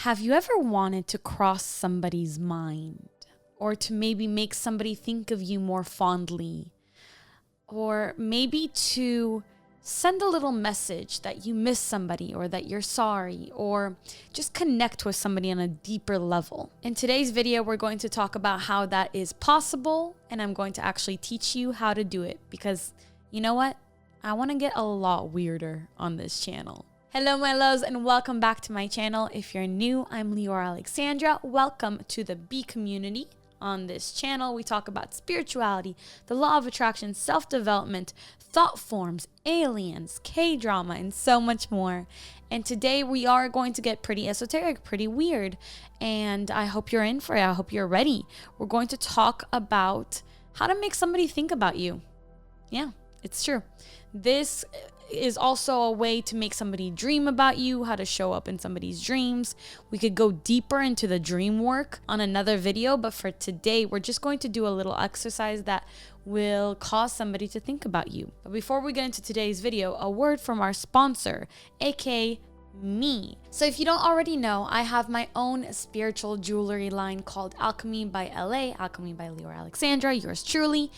Have you ever wanted to cross somebody's mind, or to maybe make somebody think of you more fondly, or maybe to send a little message that you miss somebody or that you're sorry, or just connect with somebody on a deeper level? In today's video, we're going to talk about how that is possible, and I'm going to actually teach you how to do it because you know what? I want to get a lot weirder on this channel. Hello, my loves, and welcome back to my channel. If you're new, I'm Leeor Alexandra. Welcome to the B community. On this channel, we talk about spirituality, the law of attraction, self-development, thought forms, aliens, K-drama, and so much more. And today we are going to get pretty esoteric, pretty weird, and I hope you're in for it. I hope you're ready. We're going to talk about how to make somebody think about you. Yeah, it's true. This is also a way to make somebody dream about you, how to show up in somebody's dreams. We could go deeper into the dream work on another video, but for today, we're just going to do a little exercise that will cause somebody to think about you. But before we get into today's video, a word from our sponsor, aka me. So if you don't already know, I have my own spiritual jewelry line called Alchemy by LA, Alchemy by Leeor Alexandra, yours truly.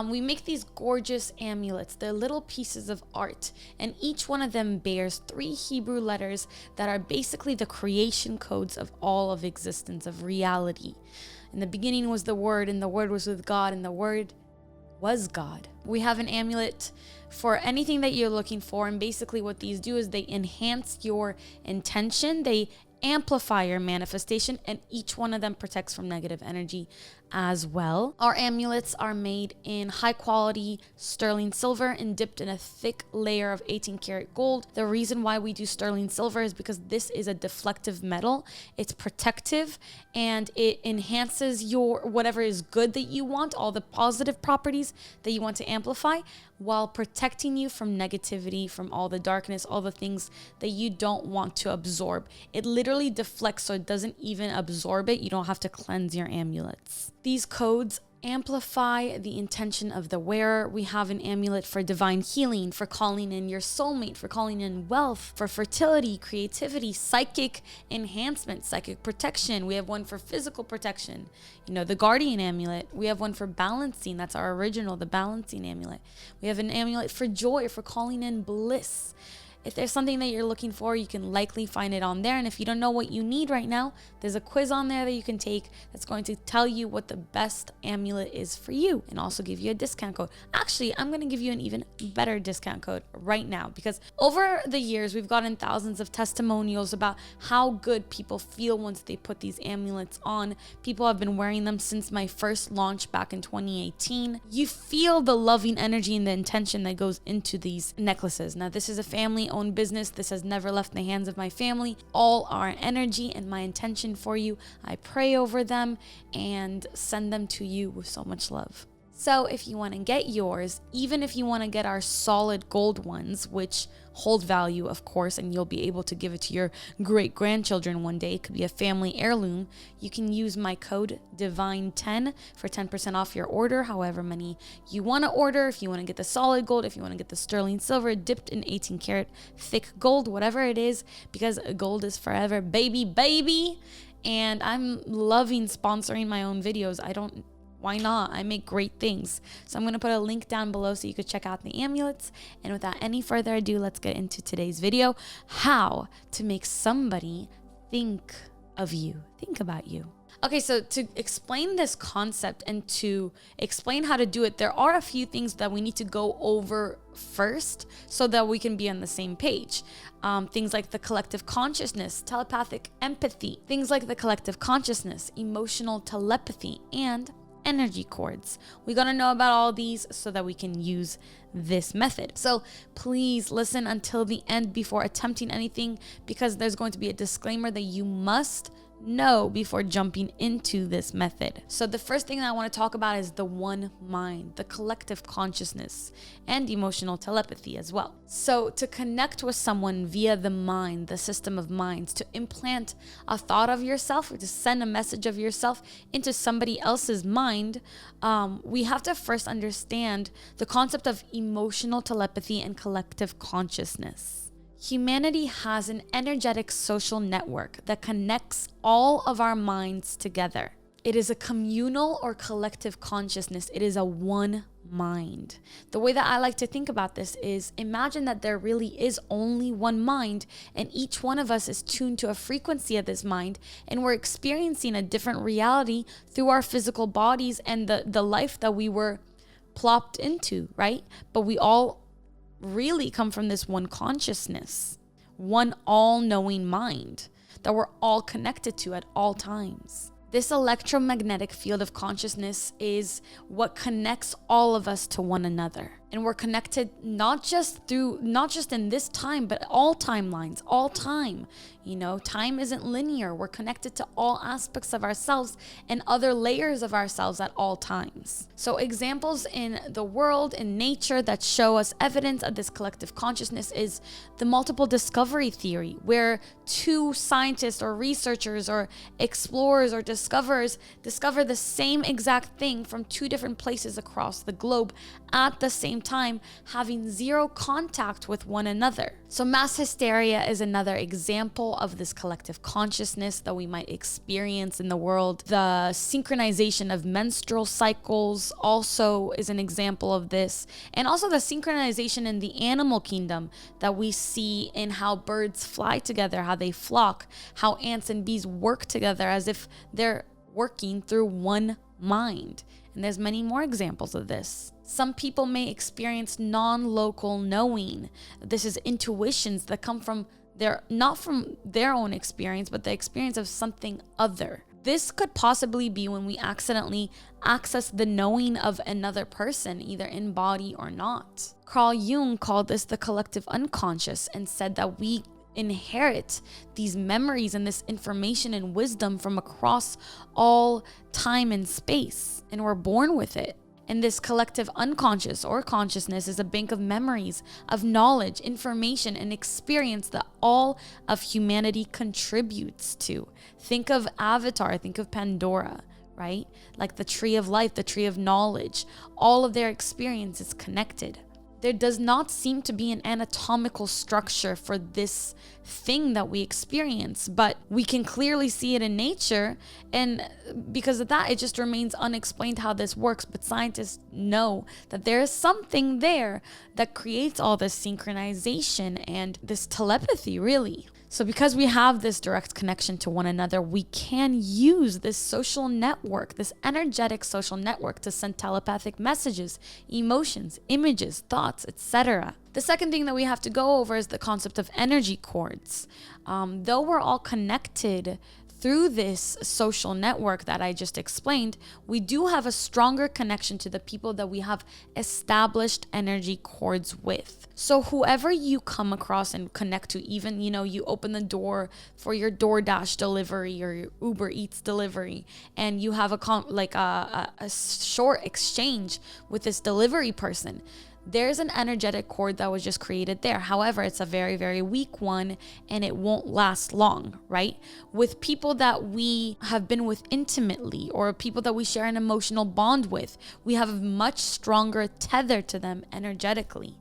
We make these gorgeous amulets. They're little pieces of art, and each one of them bears 3 Hebrew letters that are basically the creation codes of all of existence, of reality. In the beginning was the Word, and the Word was with God, and the Word was God. We have an amulet for anything that you're looking for, and basically what these do is they enhance your intention, they amplify your manifestation, and each one of them protects from negative energy as well. Our amulets are made in high quality sterling silver and dipped in a thick layer of 18 karat gold. The reason why we do sterling silver is because this is a deflective metal. It's protective and it enhances your whatever is good that you want, all the positive properties that you want to amplify, while protecting you from negativity, from all the darkness, all the things that you don't want to absorb. It literally deflects, so it doesn't even absorb it. You don't have to cleanse your amulets. These codes amplify the intention of the wearer. We have an amulet for divine healing, for calling in your soulmate, for calling in wealth, for fertility, creativity, psychic enhancement, psychic protection. We have one for physical protection, the guardian amulet. We have one for balancing. That's our original, the balancing amulet. We have an amulet for joy, for calling in bliss. If there's something that you're looking for, you can likely find it on there. And if you don't know what you need right now, there's a quiz on there that you can take that's going to tell you what the best amulet is for you and also give you a discount code. Actually, I'm going to give you an even better discount code right now because over the years, we've gotten thousands of testimonials about how good people feel once they put these amulets on. People have been wearing them since my first launch back in 2018. You feel the loving energy and the intention that goes into these necklaces. Now, this is a family own business. This has never left the hands of my family. All our energy and my intention for you, I pray over them and send them to you with so much love. So if you want to get yours, even if you want to get our solid gold ones, which hold value, of course, and you'll be able to give it to your great-grandchildren one day, it could be a family heirloom, you can use my code DIVINE10 for 10% off your order, however many you want to order. If you want to get the solid gold, if you want to get the sterling silver dipped in 18 karat thick gold, whatever it is, because gold is forever, baby. And I'm loving sponsoring my own videos. Why not? I make great things. So I'm going to put a link down below so you could check out the amulets. And without any further ado, let's get into today's video. How to make somebody think of you, think about you. Okay, so to explain this concept and to explain how to do it, there are a few things that we need to go over first so that we can be on the same page. Things like the collective consciousness, telepathic empathy, things like the collective consciousness, emotional telepathy, and energy cords. We got to know about all these so that we can use this method. So please listen until the end before attempting anything, because there's going to be a disclaimer that you must know before jumping into this method. So the first thing that I want to talk about is the one mind, the collective consciousness, and emotional telepathy as well. So to connect with someone via the mind, the system of minds, to implant a thought of yourself or to send a message of yourself into somebody else's mind, we have to first understand the concept of emotional telepathy and collective consciousness. Humanity has an energetic social network that connects all of our minds together. It is a communal or collective consciousness. It is a one mind. The way that I like to think about this is, imagine that there really is only one mind, and each one of us is tuned to a frequency of this mind, and we're experiencing a different reality through our physical bodies and the life that we were plopped into, right? But we all really come from this one consciousness, one all-knowing mind that we're all connected to at all times. This electromagnetic field of consciousness is what connects all of us to one another. And we're connected not just in this time, but all timelines, all time. Time isn't linear. We're connected to all aspects of ourselves and other layers of ourselves at all times. So examples in the world, in nature, that show us evidence of this collective consciousness is the multiple discovery theory, where two scientists or researchers or explorers or discoverers discover the same exact thing from two different places across the globe at the same time, having zero contact with one another. So mass hysteria is another example of this collective consciousness that we might experience in the world. The synchronization of menstrual cycles also is an example of this. And also the synchronization in the animal kingdom that we see in how birds fly together, how they flock, how ants and bees work together as if they're working through one mind. And there's many more examples of this. Some people may experience non-local knowing. This is intuitions that come from not from their own experience, but the experience of something other. This could possibly be when we accidentally access the knowing of another person, either in body or not. Carl Jung called this the collective unconscious and said that we inherit these memories and this information and wisdom from across all time and space, and we're born with it. And this collective unconscious or consciousness is a bank of memories, of knowledge, information, and experience that all of humanity contributes to. Think of Avatar, think of Pandora, right? Like the tree of life, the tree of knowledge. All of their experience is connected. There does not seem to be an anatomical structure for this thing that we experience, but we can clearly see it in nature. And because of that, it just remains unexplained how this works. But scientists know that there is something there that creates all this synchronization and this telepathy, really. So because we have this direct connection to one another, we can use this social network, this energetic social network, to send telepathic messages, emotions, images, thoughts, etc. The second thing that we have to go over is the concept of energy cords. Though we're all connected through this social network that I just explained, we do have a stronger connection to the people that we have established energy cords with. So whoever you come across and connect to, even, you open the door for your DoorDash delivery or your Uber Eats delivery, and you have a short exchange with this delivery person, there's an energetic cord that was just created there. However, it's a very, very weak one, and it won't last long, right? With people that we have been with intimately, or people that we share an emotional bond with, we have a much stronger tether to them energetically.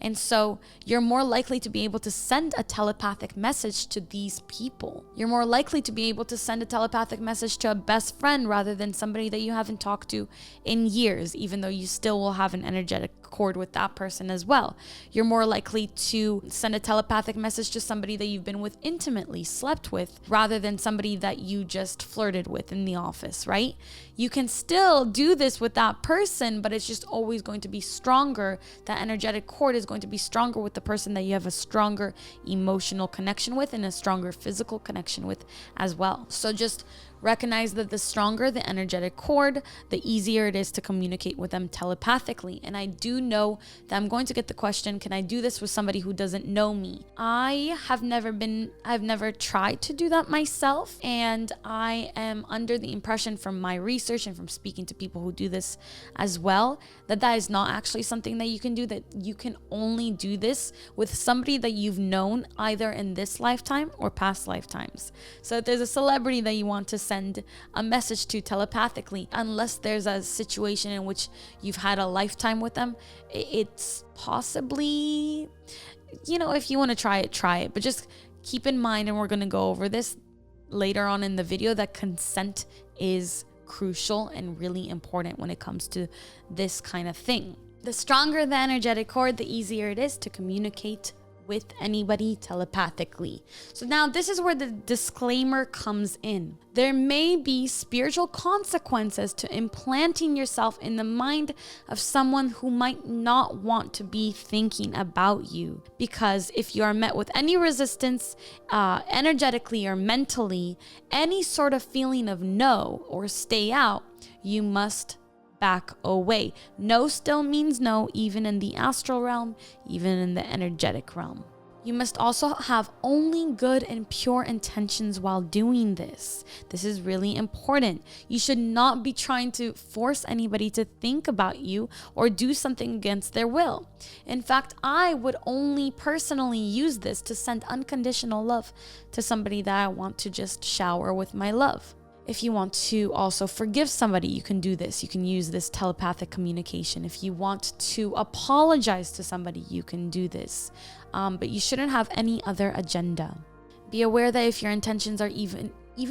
And so you're more likely to be able to send a telepathic message to these people. You're more likely to be able to send a telepathic message to a best friend rather than somebody that you haven't talked to in years, even though you still will have an energetic cord with that person as well. You're more likely to send a telepathic message to somebody that you've been with intimately, slept with, rather than somebody that you just flirted with in the office, right? You can still do this with that person, but it's just always going to be stronger. That energetic cord is going to be stronger with the person that you have a stronger emotional connection with and a stronger physical connection with as well. So just recognize that the stronger the energetic cord, the easier it is to communicate with them telepathically. And I do know that I'm going to get the question, can I do this with somebody who doesn't know me? I've never tried to do that myself. And I am under the impression from my research and from speaking to people who do this as well, that is not actually something that you can do, that you can only do this with somebody that you've known either in this lifetime or past lifetimes. So if there's a celebrity that you want to send a message to telepathically, unless there's a situation in which you've had a lifetime with them, it's possibly if you want to try it. But just keep in mind, and we're going to go over this later on in the video, that consent is crucial and really important when it comes to this kind of thing. The stronger the energetic cord, the easier it is to communicate with anybody telepathically. So now this is where the disclaimer comes in. There may be spiritual consequences to implanting yourself in the mind of someone who might not want to be thinking about you, because if you are met with any resistance, energetically or mentally, any sort of feeling of no or stay out, you must back away. No still means no, even in the astral realm, even in the energetic realm. You must also have only good and pure intentions while doing this. This is really important. You should not be trying to force anybody to think about you or do something against their will. In fact, I would only personally use this to send unconditional love to somebody that I want to just shower with my love. If you want to also forgive somebody, you can do this. You can use this telepathic communication. If you want to apologize to somebody, you can do this. But you shouldn't have any other agenda. Be aware that if your intentions are even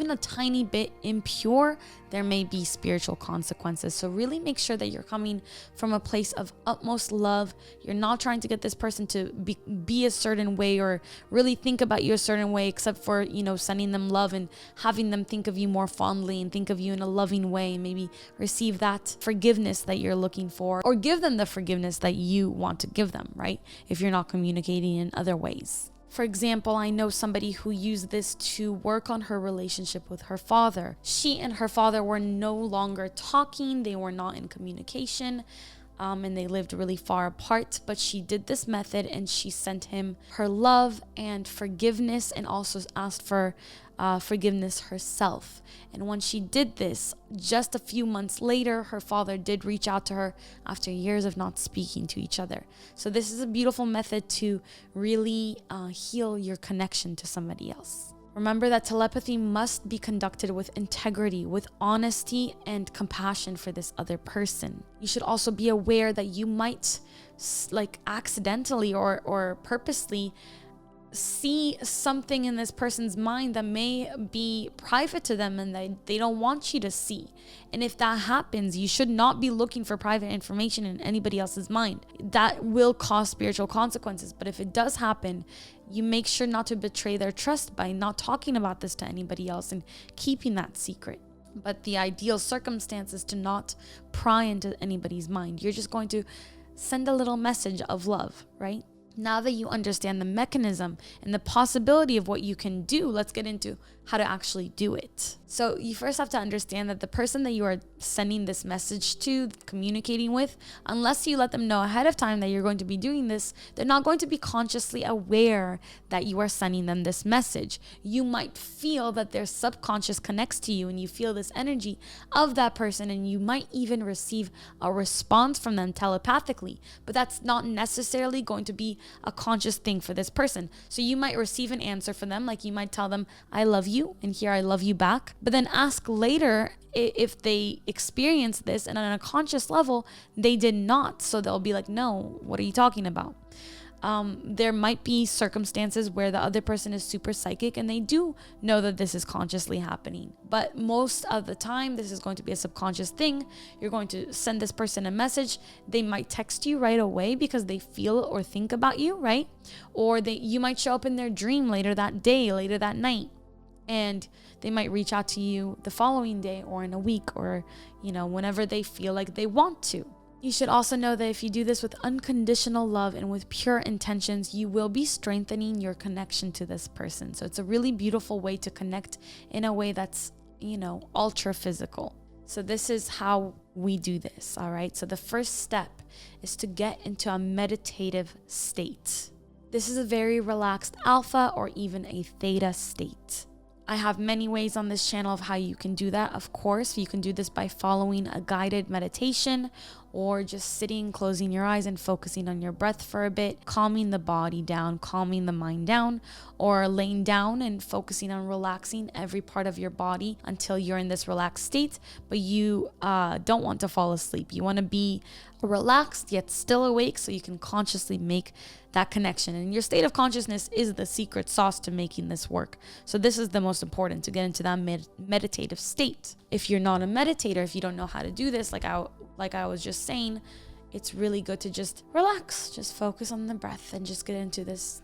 a tiny bit impure, there may be spiritual consequences. So really make sure that you're coming from a place of utmost love. You're not trying to get this person to be a certain way or really think about you a certain way, except for, sending them love and having them think of you more fondly and think of you in a loving way, and maybe receive that forgiveness that you're looking for, or give them the forgiveness that you want to give them, right? If you're not communicating in other ways. For example, I know somebody who used this to work on her relationship with her father. She and her father were no longer talking. They were not in communication, and they lived really far apart. But she did this method, and she sent him her love and forgiveness, and also asked for forgiveness herself. And when she did this, just a few months later, her father did reach out to her after years of not speaking to each other. So this is a beautiful method to really heal your connection to somebody else. Remember that telepathy must be conducted with integrity, with honesty and compassion for this other person. You should also be aware that you might accidentally or purposely see something in this person's mind that may be private to them and they don't want you to see. And if that happens, you should not be looking for private information in anybody else's mind. That will cause spiritual consequences. But if it does happen, you make sure not to betray their trust by not talking about this to anybody else and keeping that secret. But the ideal circumstance is to not pry into anybody's mind. You're just going to send a little message of love, right? Now that you understand the mechanism and the possibility of what you can do, let's get into how to actually do it. So you first have to understand that the person that you are sending this message to, communicating with, unless you let them know ahead of time that you're going to be doing this, they're not going to be consciously aware that you are sending them this message. You might feel that their subconscious connects to you and you feel this energy of that person, and you might even receive a response from them telepathically, but that's not necessarily going to be a conscious thing for this person. So you might receive an answer from them, like you might tell them, I love you, and here I love you back. But then ask later if they experience this, and on a conscious level, they did not. So they'll be like, no, what are you talking about? There might be circumstances where the other person is super psychic and they do know that this is consciously happening. But most of the time, this is going to be a subconscious thing. You're going to send this person a message. They might text you right away because they feel or think about you, right? Or you might show up in their dream later that day, later that night. And they might reach out to you the following day or in a week or, whenever they feel like they want to. You should also know that if you do this with unconditional love and with pure intentions, you will be strengthening your connection to this person. So it's a really beautiful way to connect in a way that's, ultra physical. So this is how we do this, all right? So the first step is to get into a meditative state. This is a very relaxed alpha or even a theta state. I have many ways on this channel of how you can do that. Of course, you can do this by following a guided meditation or just sitting, closing your eyes and focusing on your breath for a bit, calming the body down, calming the mind down, or laying down and focusing on relaxing every part of your body until you're in this relaxed state, but you don't want to fall asleep. You want to be relaxed yet still awake so you can consciously make that connection. And your state of consciousness is the secret sauce to making this work. So this is the most important, to get into that meditative state. If you're not a meditator, if you don't know how to do this, like I was just saying, it's really good to just relax, just focus on the breath and just get into this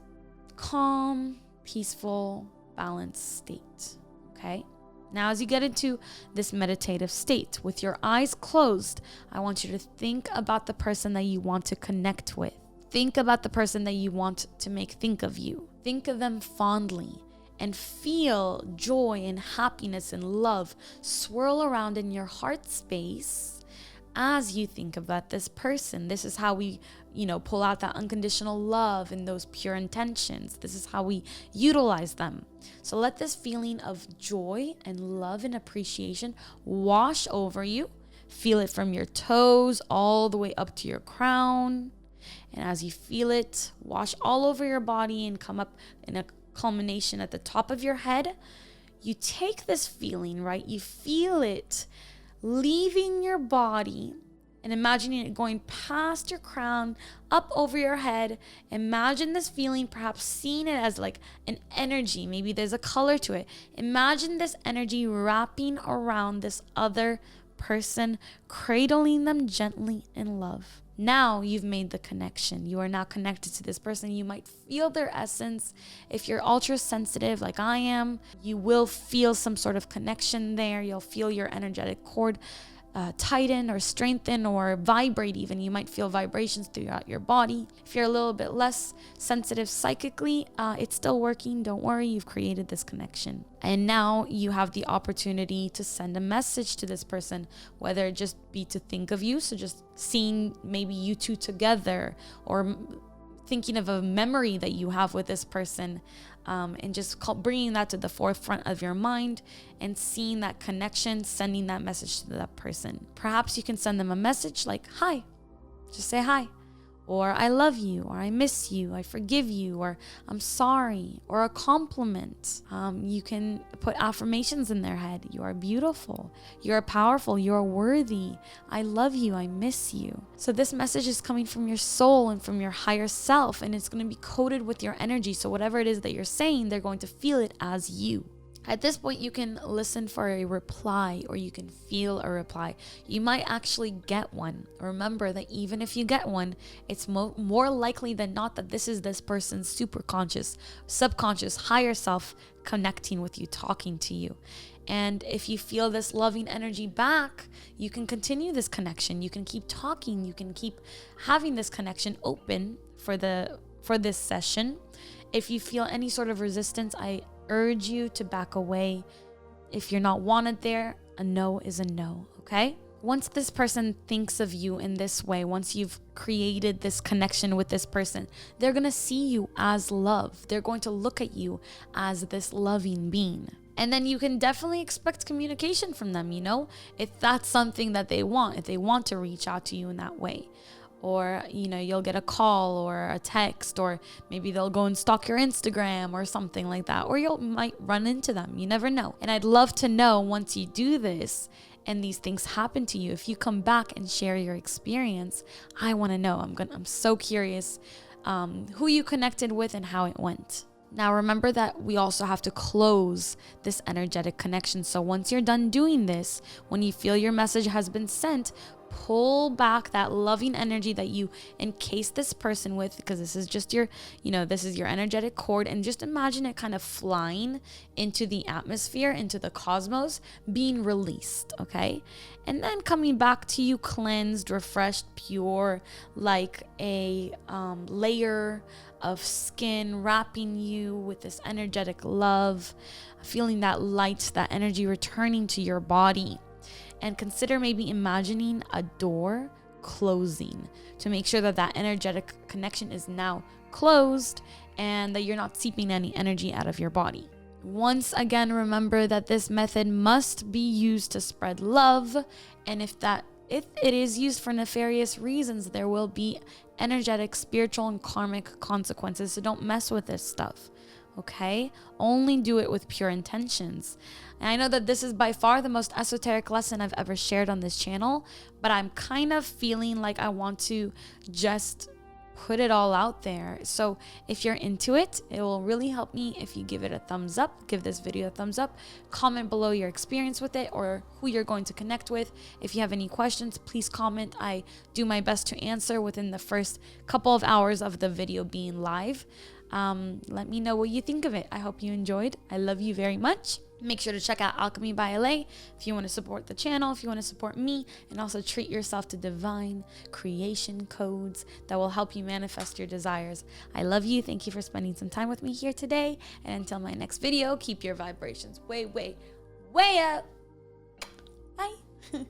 calm, peaceful, balanced state. Okay? Now, as you get into this meditative state with your eyes closed, I want you to think about the person that you want to connect with. Think about the person that you want to make think of you. Think of them fondly and feel joy and happiness and love swirl around in your heart space as you think about this person. This is how we, pull out that unconditional love and those pure intentions. This is how we utilize them. So let this feeling of joy and love and appreciation wash over you. Feel it from your toes all the way up to your crown. And as you feel it wash all over your body and come up in a culmination at the top of your head, you take this feeling, right? You feel it leaving your body and imagining it going past your crown, up over your head. Imagine this feeling, perhaps seeing it as like an energy. Maybe there's a color to it. Imagine this energy wrapping around this other person, cradling them gently in love. Now you've made the connection. You are now connected to this person. You might feel their essence. If you're ultra sensitive like I am, you will feel some sort of connection there. You'll feel your energetic cord tighten or strengthen or vibrate even. You might feel vibrations throughout your body. If you're a little bit less sensitive psychically, it's still working. Don't worry, you've created this connection. And now you have the opportunity to send a message to this person, whether it just be to think of you, so just seeing maybe you two together, or thinking of a memory that you have with this person, and just bringing that to the forefront of your mind and seeing that connection, sending that message to that person. Perhaps you can send them a message like, hi, just say hi, or I love you, or I miss you, I forgive you, or I'm sorry, or a compliment. You can put affirmations in their head. You are beautiful, you are powerful, you are worthy, I love you, I miss you. So this message is coming from your soul and from your higher self, and it's going to be coated with your energy. So whatever it is that you're saying, they're going to feel it as you. At this point, you can listen for a reply, or you can feel a reply. You might actually get one. Remember that even if you get one, it's more likely than not that this is this person's super conscious, subconscious, higher self connecting with you, talking to you. And if you feel this loving energy back, you can continue this connection. You can keep talking. You can keep having this connection open for this session. If you feel any sort of resistance, I urge you to back away. If you're not wanted there, a no is a no, okay? Once this person thinks of you in this way, once you've created this connection with this person, they're going to see you as love. They're going to look at you as this loving being. And then you can definitely expect communication from them, if that's something that they want, if they want to reach out to you in that way. Or, you'll get a call or a text, or maybe they'll go and stalk your Instagram or something like that. Or you might run into them. You never know. And I'd love to know, once you do this and these things happen to you, if you come back and share your experience, I want to know. I'm so curious who you connected with and how it went. Now, remember that we also have to close this energetic connection. So once you're done doing this, when you feel your message has been sent, pull back that loving energy that you encased this person with, because this is just your, this is your energetic cord, and just imagine it kind of flying into the atmosphere, into the cosmos, being released, okay? And then coming back to you cleansed, refreshed, pure, like a layer of skin wrapping you with this energetic love, feeling that light, that energy returning to your body. And consider maybe imagining a door closing to make sure that that energetic connection is now closed and that you're not seeping any energy out of your body. Once again, remember that this method must be used to spread love. And if it is used for nefarious reasons, there will be energetic, spiritual, and karmic consequences. So don't mess with this stuff. Okay? Only do it with pure intentions. And I know that this is by far the most esoteric lesson I've ever shared on this channel, but I'm kind of feeling like I want to just put it all out there. So if you're into it, it will really help me if you give it a thumbs up, give this video a thumbs up, comment below your experience with it or who you're going to connect with. If you have any questions, please comment. I do my best to answer within the first couple of hours of the video being live. Let me know what you think of it. I hope you enjoyed. I love you very much. Make sure to check out Alchemy by LA if you want to support the channel, if you want to support me, and also treat yourself to divine creation codes that will help you manifest your desires. I love you. Thank you for spending some time with me here today. And until my next video, keep your vibrations way, way, way up. Bye.